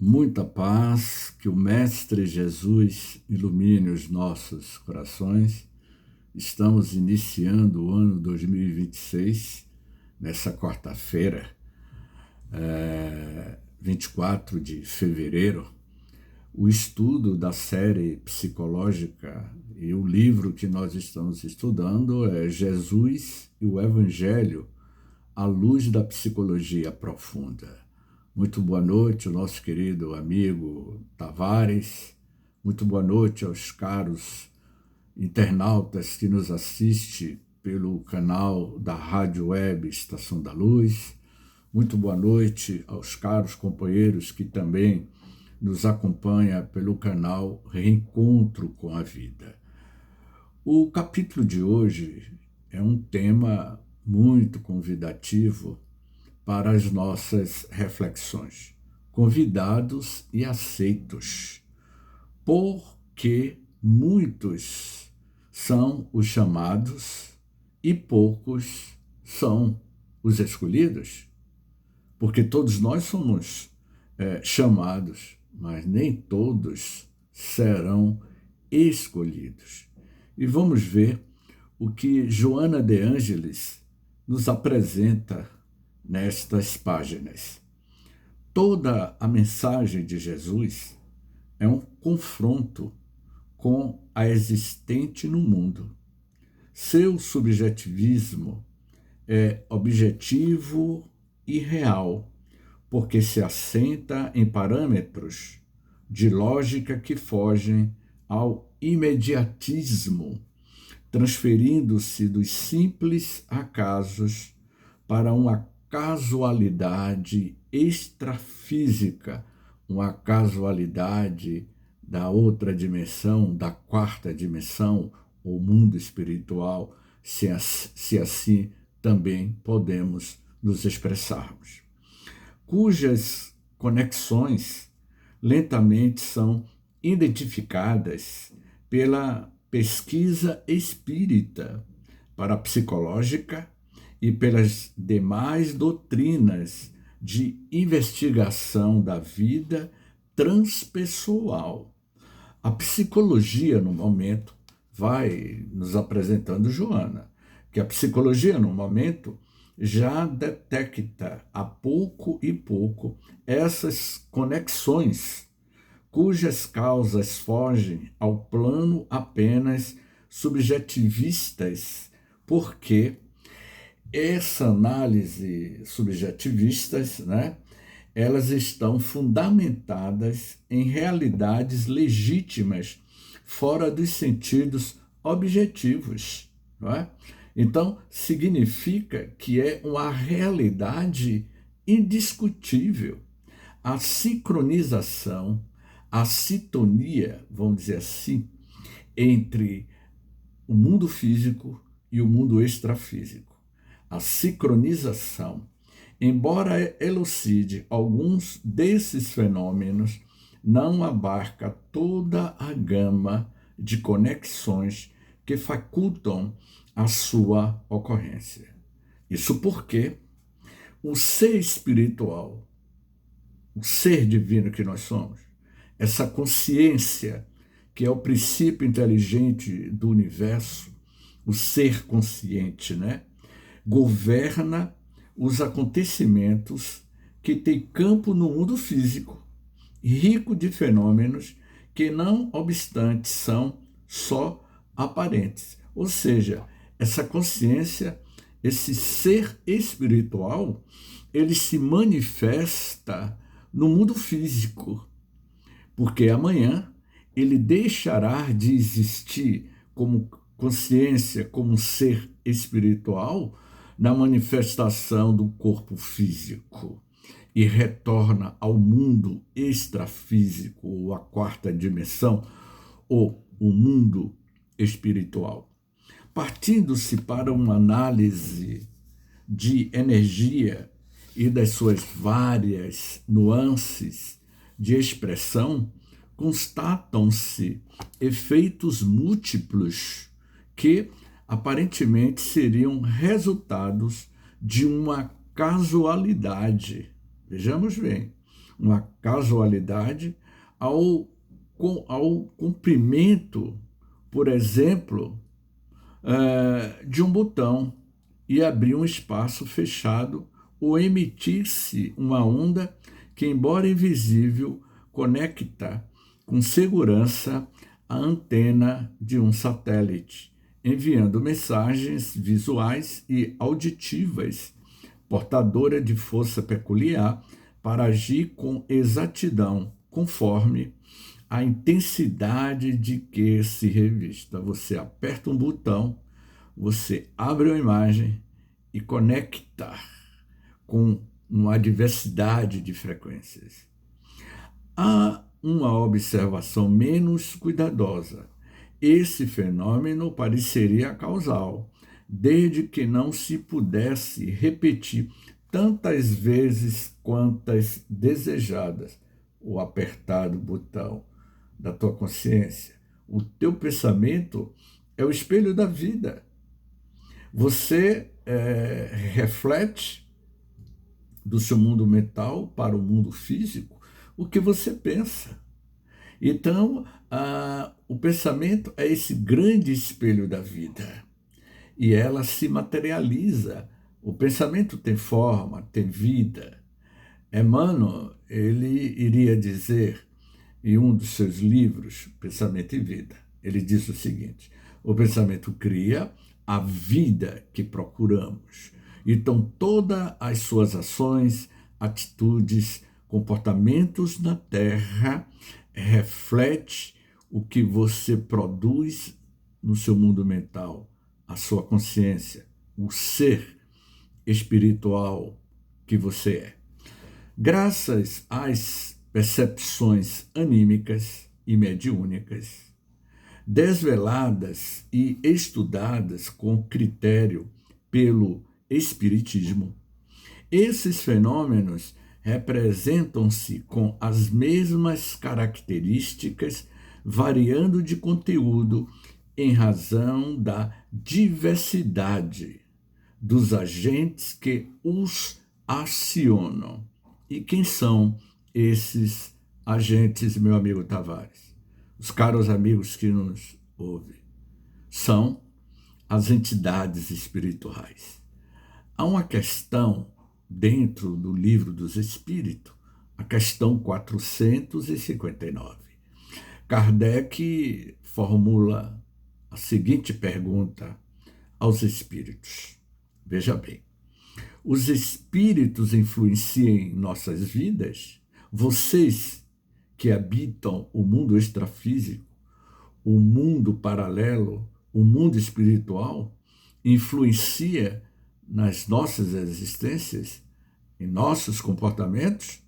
Muita paz, que o Mestre Jesus ilumine os nossos corações. Estamos iniciando o ano 2026, nessa quarta-feira, 24 de fevereiro, o estudo da série psicológica e o livro que nós estamos estudando é Jesus e o Evangelho à luz da psicologia profunda. Muito boa noite, o nosso querido amigo Tavares. Muito boa noite aos caros internautas que nos assistem pelo canal da Rádio Web Estação da Luz. Muito boa noite aos caros companheiros que também nos acompanham pelo canal Reencontro com a Vida. O capítulo de hoje é um tema muito convidativo para as nossas reflexões. Convidados e aceitos, porque muitos são os chamados e poucos são os escolhidos. Porque todos nós somos chamados, mas nem todos serão escolhidos. E vamos ver o que Joana de Ângeles nos apresenta nestas páginas. Toda a mensagem de Jesus é um confronto com a existente no mundo. Seu subjetivismo é objetivo e real, porque se assenta em parâmetros de lógica que fogem ao imediatismo, transferindo-se dos simples acasos para uma casualidade extrafísica, uma casualidade da outra dimensão, da quarta dimensão, ou mundo espiritual, se assim também podemos nos expressarmos, cujas conexões lentamente são identificadas pela pesquisa espírita, parapsicológica e pelas demais doutrinas de investigação da vida transpessoal. A psicologia, no momento, vai nos apresentando Joana, que a psicologia, no momento, já detecta a pouco e pouco essas conexões, cujas causas fogem ao plano apenas subjetivistas, porque essa análise subjetivistas, elas estão fundamentadas em realidades legítimas, fora dos sentidos objetivos, não é? Então, significa que é uma realidade indiscutível. A sincronização, a sintonia, vamos dizer assim, entre o mundo físico e o mundo extrafísico. A sincronização, embora elucide alguns desses fenômenos, não abarca toda a gama de conexões que facultam a sua ocorrência. Isso porque o ser espiritual, o ser divino que nós somos, essa consciência que é o princípio inteligente do universo, o ser consciente, governa os acontecimentos que têm campo no mundo físico, rico de fenômenos que, não obstante, são só aparentes. Ou seja, essa consciência, esse ser espiritual, ele se manifesta no mundo físico, porque amanhã ele deixará de existir como consciência, como ser espiritual, na manifestação do corpo físico e retorna ao mundo extrafísico, ou a quarta dimensão, ou o mundo espiritual. Partindo-se para uma análise de energia e das suas várias nuances de expressão, constatam-se efeitos múltiplos que aparentemente seriam resultados de uma casualidade. Vejamos bem, uma casualidade, ao cumprimento, por exemplo, de um botão e abrir um espaço fechado ou emitir-se uma onda que, embora invisível, conecta com segurança a antena de um satélite, enviando mensagens visuais e auditivas, portadora de força peculiar para agir com exatidão, conforme a intensidade de que se revista. Você aperta um botão, você abre uma imagem e conecta com uma diversidade de frequências. Há uma observação menos cuidadosa. Esse fenômeno pareceria causal, desde que não se pudesse repetir tantas vezes quantas desejadas o apertado botão da tua consciência. O teu pensamento é o espelho da vida. Você reflete do seu mundo mental para o mundo físico o que você pensa. Então, o pensamento é esse grande espelho da vida e ela se materializa. O pensamento tem forma, tem vida. Emmanuel, ele iria dizer em um dos seus livros, Pensamento e Vida, ele diz o seguinte: o pensamento cria a vida que procuramos. Então, todas as suas ações, atitudes, comportamentos na Terra reflete o que você produz no seu mundo mental, a sua consciência, o ser espiritual que você é. Graças às percepções anímicas e mediúnicas, desveladas e estudadas com critério pelo Espiritismo, esses fenômenos representam-se com as mesmas características, variando de conteúdo em razão da diversidade dos agentes que os acionam. E quem são esses agentes, meu amigo Tavares? Os caros amigos que nos ouvem. São as entidades espirituais. Há uma questão dentro do Livro dos Espíritos, a questão 459. Kardec formula a seguinte pergunta aos espíritos. Veja bem, os espíritos influenciam em nossas vidas? Vocês que habitam o mundo extrafísico, o mundo paralelo, o mundo espiritual, influencia nas nossas existências, em nossos comportamentos?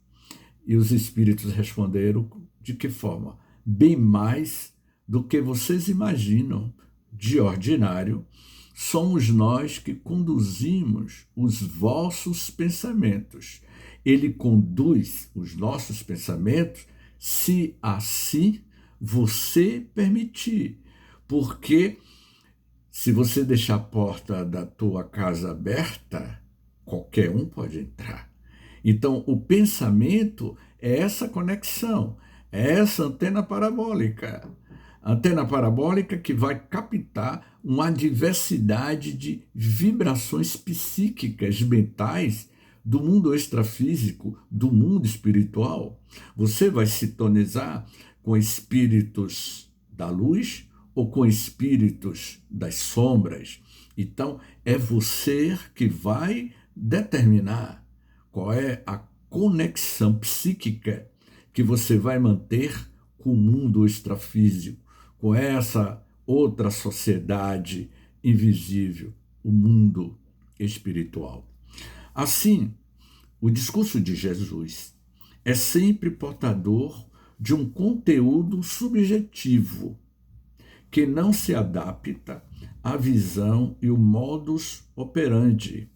E os espíritos responderam de que forma? Bem mais do que vocês imaginam. De ordinário, somos nós que conduzimos os vossos pensamentos. Ele conduz os nossos pensamentos se assim você permitir. Porque se você deixar a porta da tua casa aberta, qualquer um pode entrar. Então, o pensamento é essa conexão, é essa antena parabólica. Antena parabólica que vai captar uma diversidade de vibrações psíquicas, mentais, do mundo extrafísico, do mundo espiritual. Você vai sintonizar com espíritos da luz ou com espíritos das sombras. Então, é você que vai determinar qual é a conexão psíquica que você vai manter com o mundo extrafísico, com essa outra sociedade invisível, o mundo espiritual. Assim, o discurso de Jesus é sempre portador de um conteúdo subjetivo que não se adapta à visão e o modus operandi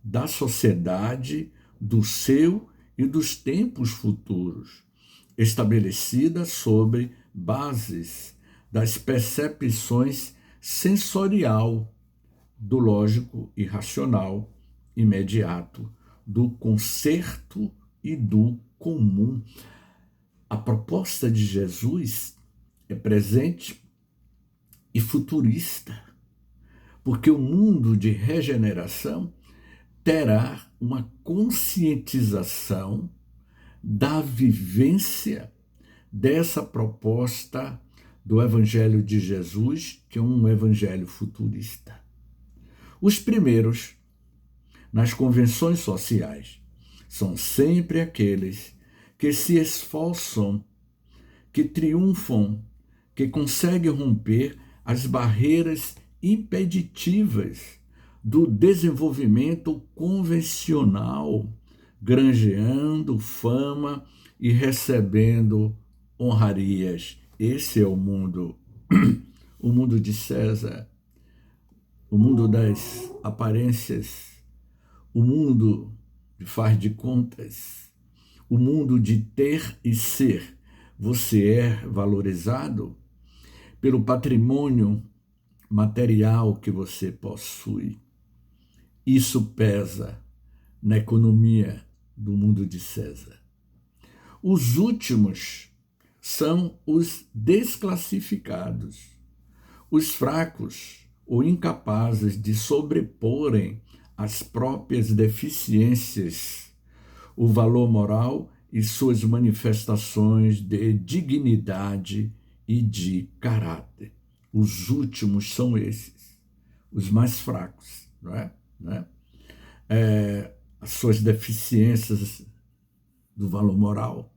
da sociedade, do seu e dos tempos futuros, estabelecida sobre bases das percepções sensorial, do lógico e racional imediato, do concerto e do comum. A proposta de Jesus é presente e futurista, porque o mundo de regeneração terá uma conscientização da vivência dessa proposta do Evangelho de Jesus, que é um evangelho futurista. Os primeiros, nas convenções sociais, são sempre aqueles que se esforçam, que triunfam, que conseguem romper as barreiras impeditivas do desenvolvimento convencional, granjeando fama e recebendo honrarias. Esse é o mundo de César, o mundo das aparências, o mundo de faz de contas, o mundo de ter e ser. Você é valorizado pelo patrimônio material que você possui. Isso pesa na economia do mundo de César. Os últimos são os desclassificados, os fracos ou incapazes de sobreporem as próprias deficiências, o valor moral e suas manifestações de dignidade e de caráter. Os últimos são esses, os mais fracos, não é? As suas deficiências do valor moral.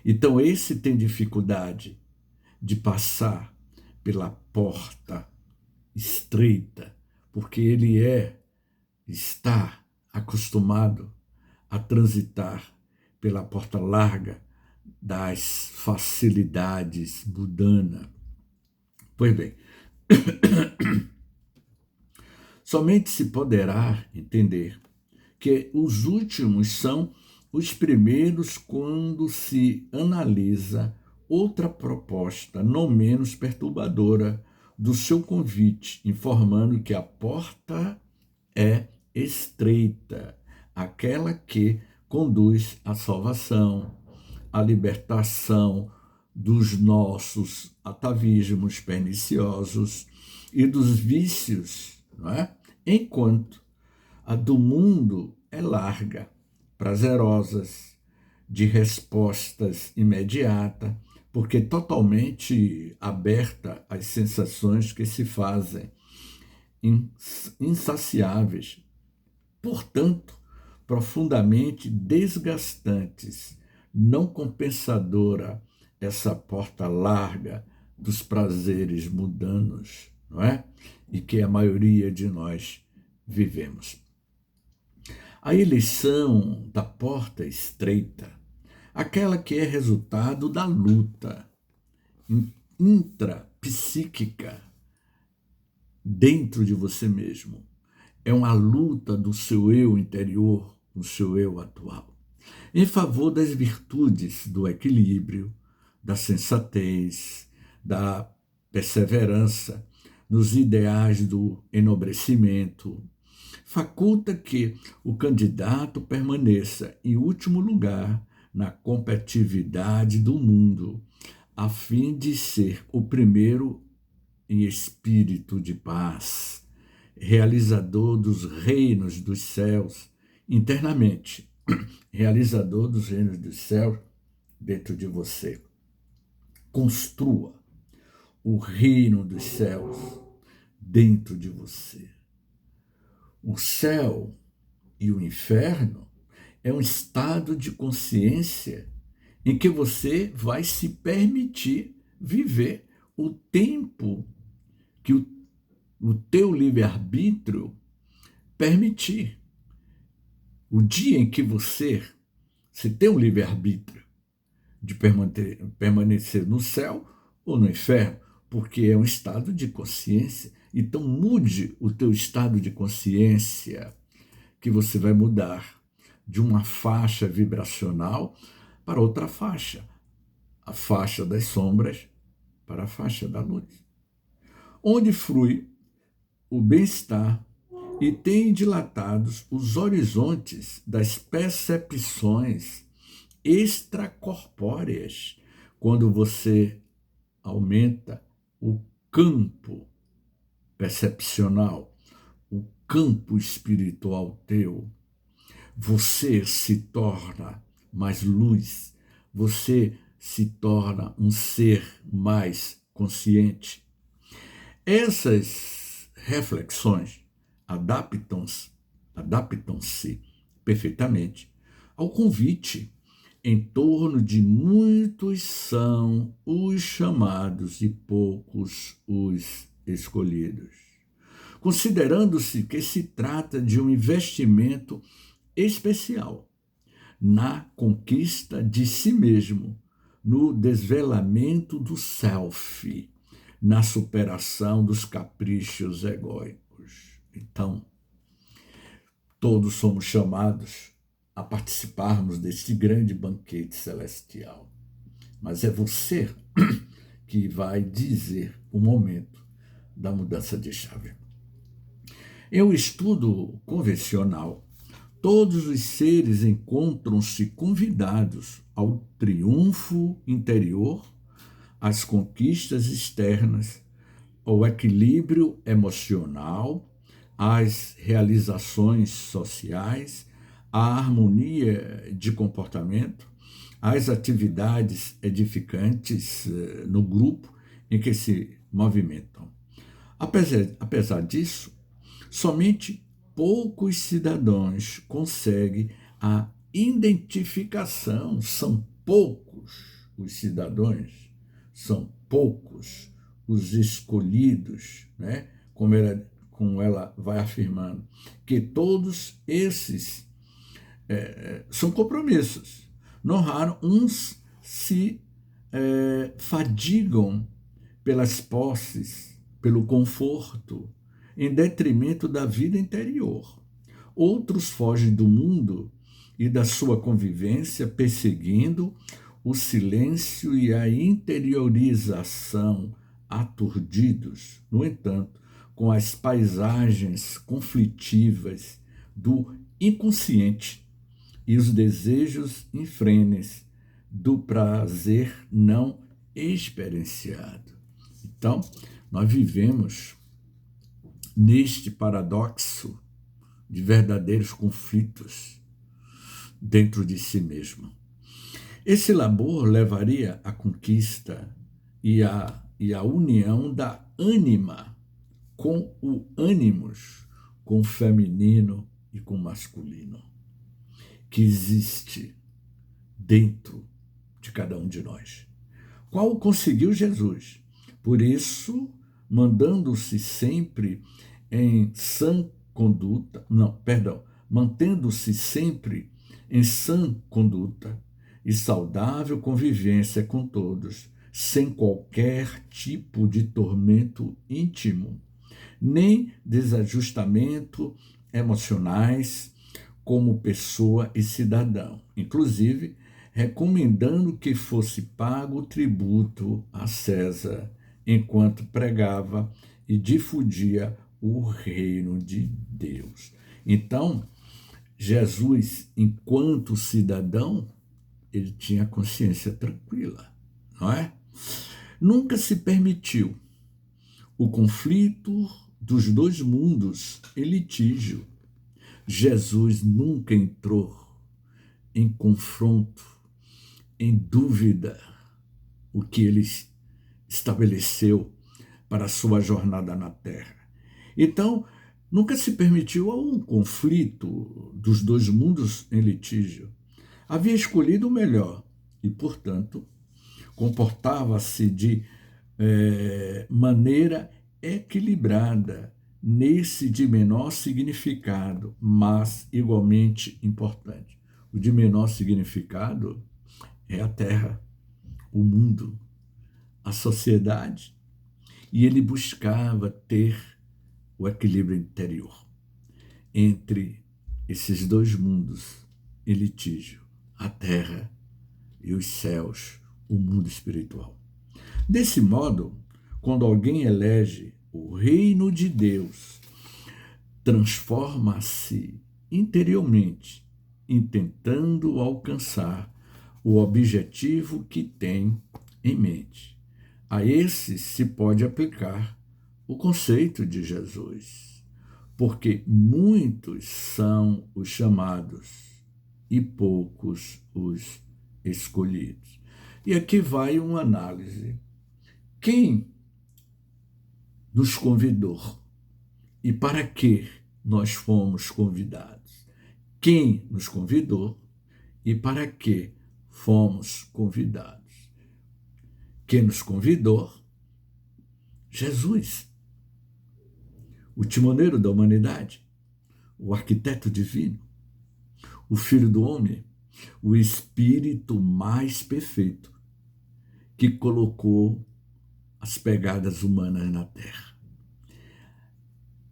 Então, esse tem dificuldade de passar pela porta estreita, porque ele está acostumado a transitar pela porta larga das facilidades mundanas. Pois bem, somente se poderá entender que os últimos são os primeiros quando se analisa outra proposta não menos perturbadora do seu convite, informando que a porta é estreita, aquela que conduz à salvação, à libertação dos nossos atavismos perniciosos e dos vícios, não é? Enquanto a do mundo é larga, prazerosas, de respostas imediatas, porque totalmente aberta às sensações que se fazem insaciáveis, portanto, profundamente desgastantes, não compensadora essa porta larga dos prazeres mundanos, não é? E que a maioria de nós vivemos. A eleição da porta estreita, aquela que é resultado da luta intrapsíquica dentro de você mesmo, é uma luta do seu eu interior, do seu eu atual, em favor das virtudes do equilíbrio, da sensatez, da perseverança, nos ideais do enobrecimento, faculta que o candidato permaneça em último lugar na competitividade do mundo, a fim de ser o primeiro em espírito de paz, realizador dos reinos dos céus internamente, realizador dos reinos dos céus dentro de você. Construa o reino dos céus dentro de você. O céu e o inferno é um estado de consciência em que você vai se permitir viver o tempo que o teu livre-arbítrio permitir. O dia em que você tem um livre-arbítrio de permanecer no céu ou no inferno, porque é um estado de consciência. Então mude o teu estado de consciência, que você vai mudar de uma faixa vibracional para outra faixa, a faixa das sombras para a faixa da luz, onde flui o bem-estar e tem dilatados os horizontes das percepções extracorpóreas, quando você aumenta o campo percepcional, o campo espiritual teu, você se torna mais luz, você se torna um ser mais consciente. Essas reflexões adaptam-se perfeitamente ao convite em torno de muitos são os chamados e poucos os escolhidos, considerando-se que se trata de um investimento especial na conquista de si mesmo, no desvelamento do self, na superação dos caprichos egóicos. Então, todos somos chamados a participarmos deste grande banquete celestial. Mas é você que vai dizer o momento da mudança de chave. Em um estudo convencional, todos os seres encontram-se convidados ao triunfo interior, às conquistas externas, ao equilíbrio emocional, às realizações sociais, à harmonia de comportamento, às atividades edificantes no grupo em que se movimentam. Apesar disso, somente poucos cidadãos conseguem a identificação, são poucos os cidadãos, são poucos os escolhidos, né? Como ela vai afirmando, que todos esses são compromissos. Não raro, uns se fadigam pelas posses, pelo conforto, em detrimento da vida interior. Outros fogem do mundo e da sua convivência, perseguindo o silêncio e a interiorização, aturdidos, no entanto, com as paisagens conflitivas do inconsciente e os desejos infrenes do prazer não experienciado. Então, nós vivemos neste paradoxo de verdadeiros conflitos dentro de si mesmo. Esse labor levaria à conquista e à união da ânima com o ânimos, com o feminino e com o masculino, que existe dentro de cada um de nós. Qual conseguiu Jesus? Por isso, mandando-se sempre em sã conduta, mantendo-se sempre em sã conduta e saudável convivência com todos, sem qualquer tipo de tormento íntimo, nem desajustamento emocionais como pessoa e cidadão, inclusive recomendando que fosse pago o tributo a César, enquanto pregava e difundia o reino de Deus. Então, Jesus, enquanto cidadão, ele tinha consciência tranquila, não é? Nunca se permitiu o conflito dos dois mundos em litígio. Jesus nunca entrou em confronto, em dúvida, o que ele estabeleceu para a sua jornada na Terra. Então, nunca se permitiu um conflito dos dois mundos em litígio. Havia escolhido o melhor e, portanto, comportava-se de maneira equilibrada, nesse de menor significado, mas igualmente importante. O de menor significado é a Terra, o mundo, a sociedade, e ele buscava ter o equilíbrio interior entre esses dois mundos em litígio, a Terra e os céus, o mundo espiritual. Desse modo, quando alguém elege o reino de Deus, transforma-se interiormente, intentando alcançar o objetivo que tem em mente. A esse se pode aplicar o conceito de Jesus, porque muitos são os chamados e poucos os escolhidos. E aqui vai uma análise. Quem nos convidou e para que nós fomos convidados? Quem nos convidou e para que fomos convidados? Quem nos convidou? Jesus, o timoneiro da humanidade, o arquiteto divino, o Filho do Homem, o Espírito mais perfeito que colocou as pegadas humanas na Terra.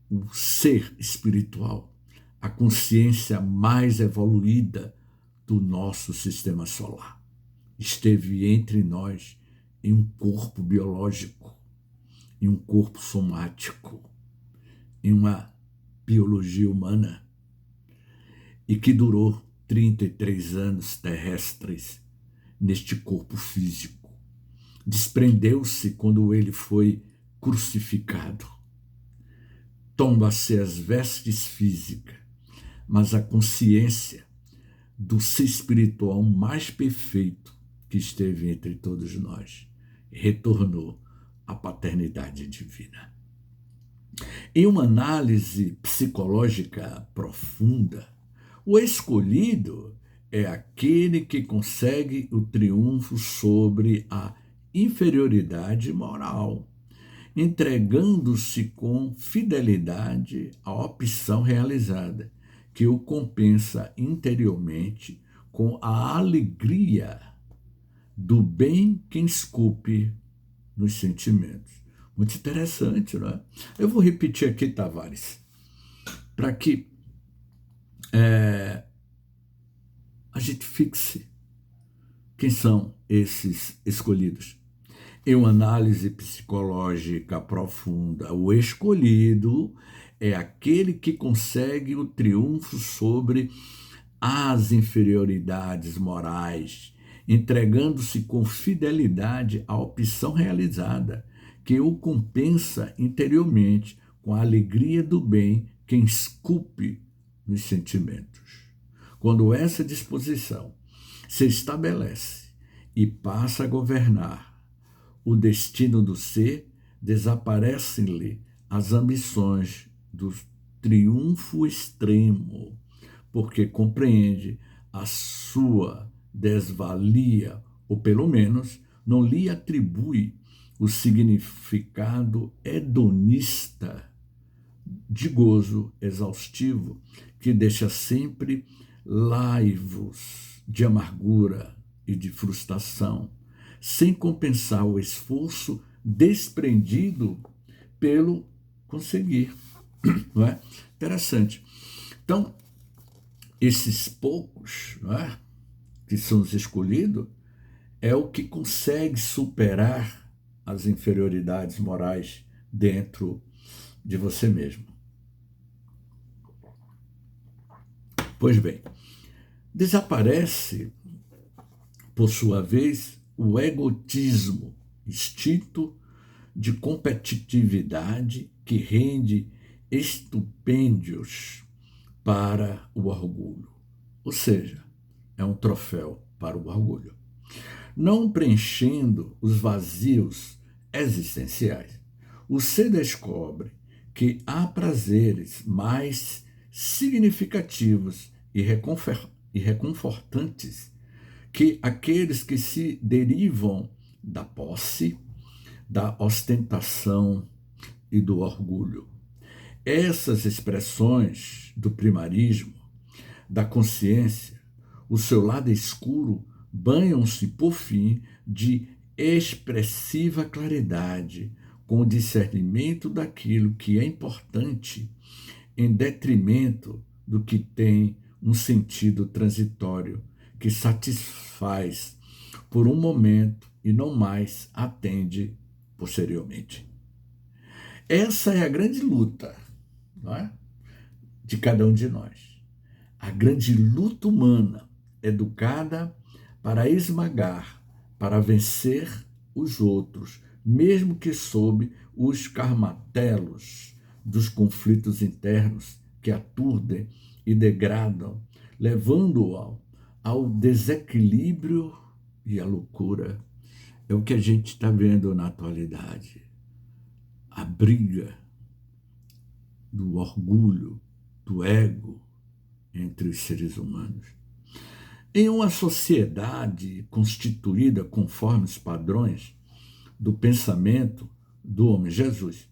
O ser espiritual, a consciência mais evoluída do nosso sistema solar, esteve entre nós em um corpo biológico, em um corpo somático, em uma biologia humana, e que durou 33 anos terrestres neste corpo físico. Desprendeu-se quando ele foi crucificado. Tomba-se as vestes físicas, mas a consciência do ser espiritual mais perfeito que esteve entre todos nós retornou à paternidade divina. Em uma análise psicológica profunda, o escolhido é aquele que consegue o triunfo sobre a inferioridade moral, entregando-se com fidelidade à opção realizada, que o compensa interiormente com a alegria do bem que esculpe nos sentimentos. Muito interessante, não é? Eu vou repetir aqui, Tavares, para que a gente fixe quem são esses escolhidos. Em uma análise psicológica profunda, o escolhido é aquele que consegue o triunfo sobre as inferioridades morais, entregando-se com fidelidade à opção realizada, que o compensa interiormente com a alegria do bem que esculpe nos sentimentos. Quando essa disposição se estabelece e passa a governar o destino do ser, desaparecem-lhe as ambições do triunfo extremo, porque compreende a sua desvalia, ou pelo menos não lhe atribui o significado hedonista de gozo exaustivo que deixa sempre laivos de amargura e de frustração, sem compensar o esforço desprendido pelo conseguir. Não é? Interessante. Então, esses poucos, não é, que são os escolhidos, é o que consegue superar as inferioridades morais dentro de você mesmo. Pois bem, desaparece, por sua vez, o egotismo, instinto de competitividade que rende estupêndios para o orgulho. Ou seja, é um troféu para o orgulho. Não preenchendo os vazios existenciais, o ser descobre que há prazeres mais significativos e reconfortantes que aqueles que se derivam da posse, da ostentação e do orgulho. Essas expressões do primarismo, da consciência, o seu lado escuro, banham-se, por fim, de expressiva claridade, com o discernimento daquilo que é importante, em detrimento do que tem um sentido transitório, que satisfaz por um momento e não mais atende posteriormente. Essa é a grande luta, não é? De cada um de nós. A grande luta humana, educada para esmagar, para vencer os outros, mesmo que sob os carmatelos dos conflitos internos que aturdem e degradam, levando-o ao desequilíbrio e à loucura. É o que a gente está vendo na atualidade. A briga do orgulho, do ego entre os seres humanos. Em uma sociedade constituída conforme os padrões do pensamento do homem Jesus,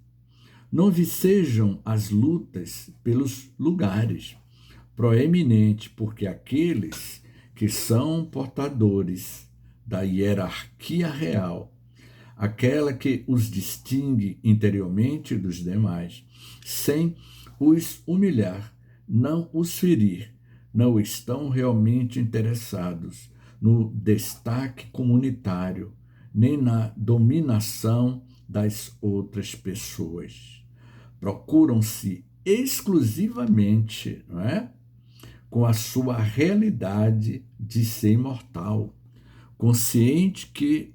não vicejam as lutas pelos lugares proeminentes, porque aqueles que são portadores da hierarquia real, aquela que os distingue interiormente dos demais, sem os humilhar, não os ferir, não estão realmente interessados no destaque comunitário, nem na dominação das outras pessoas. Procuram-se exclusivamente, não é? Com a sua realidade de ser imortal, consciente que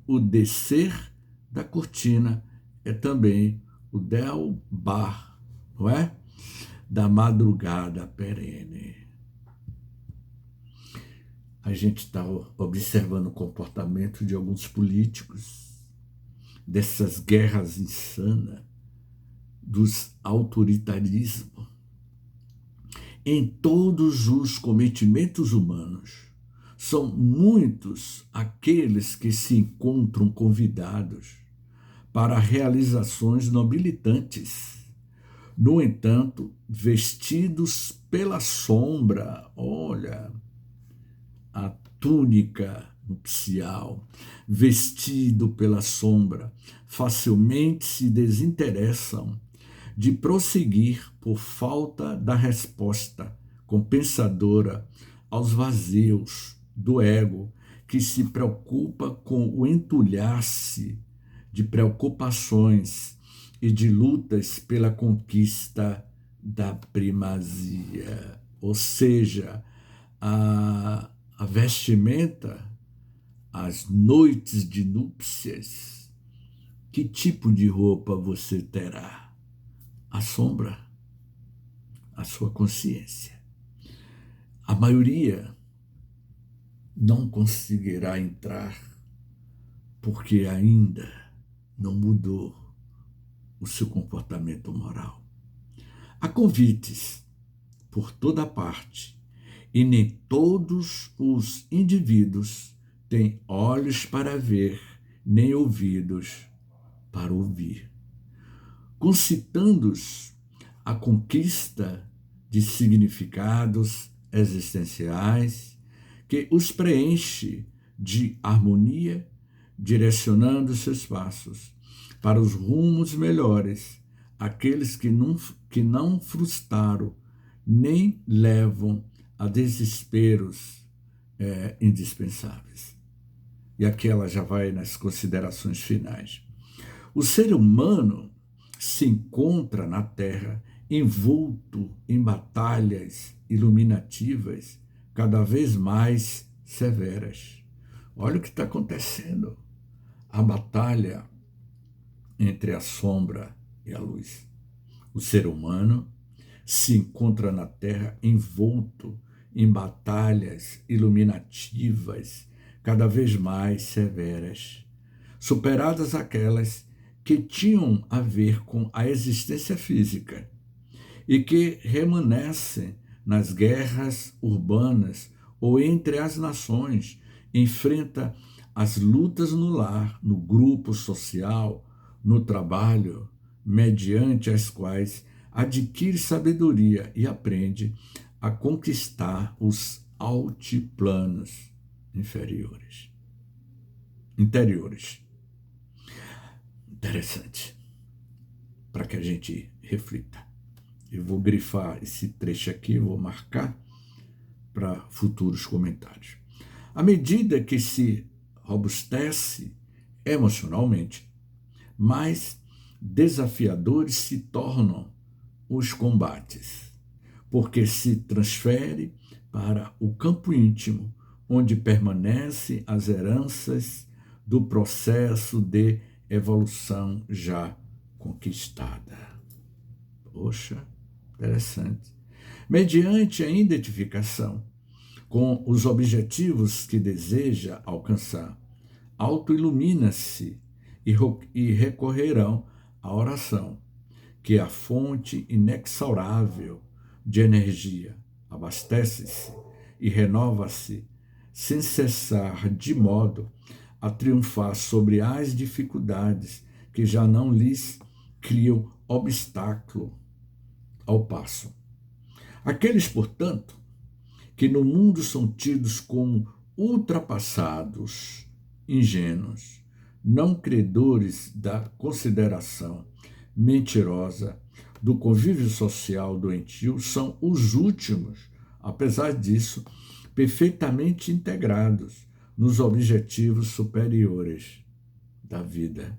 o descer da cortina é também o derrubar, não é? Da madrugada perene. A gente está observando o comportamento de alguns políticos, dessas guerras insanas, dos autoritarismos. Em todos os cometimentos humanos, são muitos aqueles que se encontram convidados para realizações nobilitantes. No entanto, vestidos pela sombra, olha, a túnica nupcial, vestido pela sombra, facilmente se desinteressam de prosseguir por falta da resposta compensadora aos vazios do ego, que se preocupa com o entulhar-se de preocupações e de lutas pela conquista da primazia. Ou seja, a vestimenta, as noites de núpcias, que tipo de roupa você terá? A sombra, a sua consciência. A maioria não conseguirá entrar porque ainda não mudou o seu comportamento moral. Há convites por toda parte e nem todos os indivíduos têm olhos para ver, nem ouvidos para ouvir. Concitando-os a conquista de significados existenciais que os preenche de harmonia, direcionando seus passos para os rumos melhores, aqueles que não frustraram nem levam a desesperos indispensáveis. E aqui ela já vai nas considerações finais. O ser humano se encontra na Terra envolto em batalhas iluminativas cada vez mais severas. Olha o que está acontecendo. A batalha entre a sombra e a luz. O ser humano se encontra na Terra envolto em batalhas iluminativas cada vez mais severas, superadas aquelas que tinham a ver com a existência física e que remanescem nas guerras urbanas ou entre as nações, enfrenta as lutas no lar, no grupo social, no trabalho, mediante as quais adquire sabedoria e aprende a conquistar os altiplanos interiores. Interessante, para que a gente reflita. Eu vou grifar esse trecho aqui, vou marcar para futuros comentários. À medida que se robustece emocionalmente, mais desafiadores se tornam os combates, porque se transfere para o campo íntimo onde permanecem as heranças do processo de evolução já conquistada. Poxa, interessante. Mediante a identificação com os objetivos que deseja alcançar, autoilumina-se e recorrerão à oração, que é a fonte inexaurável de energia, abastece-se e renova-se sem cessar, de modo a triunfar sobre as dificuldades que já não lhes criam obstáculo ao passo. Aqueles, portanto, que no mundo são tidos como ultrapassados, ingênuos, não credores da consideração mentirosa do convívio social doentio, são os últimos, apesar disso, perfeitamente integrados nos objetivos superiores da vida.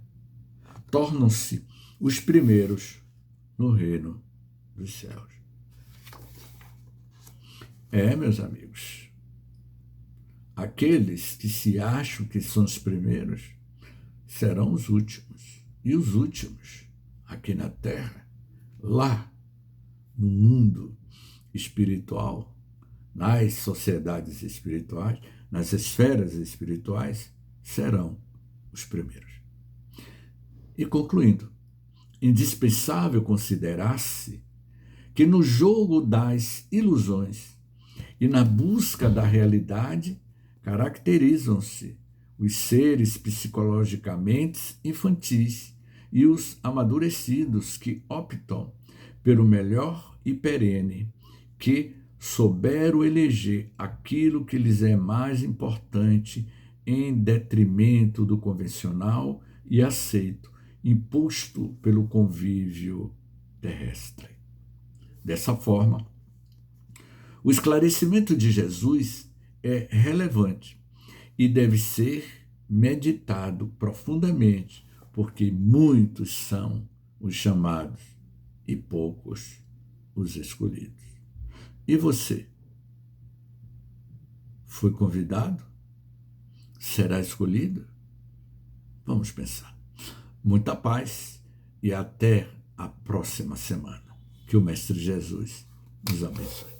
Tornam-se os primeiros no reino dos céus. Meus amigos, aqueles que se acham que são os primeiros serão os últimos. E os últimos, aqui na Terra, lá no mundo espiritual, nas sociedades espirituais, nas esferas espirituais, serão os primeiros. E concluindo, indispensável considerar-se que no jogo das ilusões e na busca da realidade caracterizam-se os seres psicologicamente infantis e os amadurecidos que optam pelo melhor e perene, que souberam eleger aquilo que lhes é mais importante em detrimento do convencional e aceito, imposto pelo convívio terrestre. Dessa forma, o esclarecimento de Jesus é relevante e deve ser meditado profundamente, porque muitos são os chamados e poucos os escolhidos. E você? Foi convidado? Será escolhido? Vamos pensar. Muita paz e até a próxima semana. Que o Mestre Jesus nos abençoe.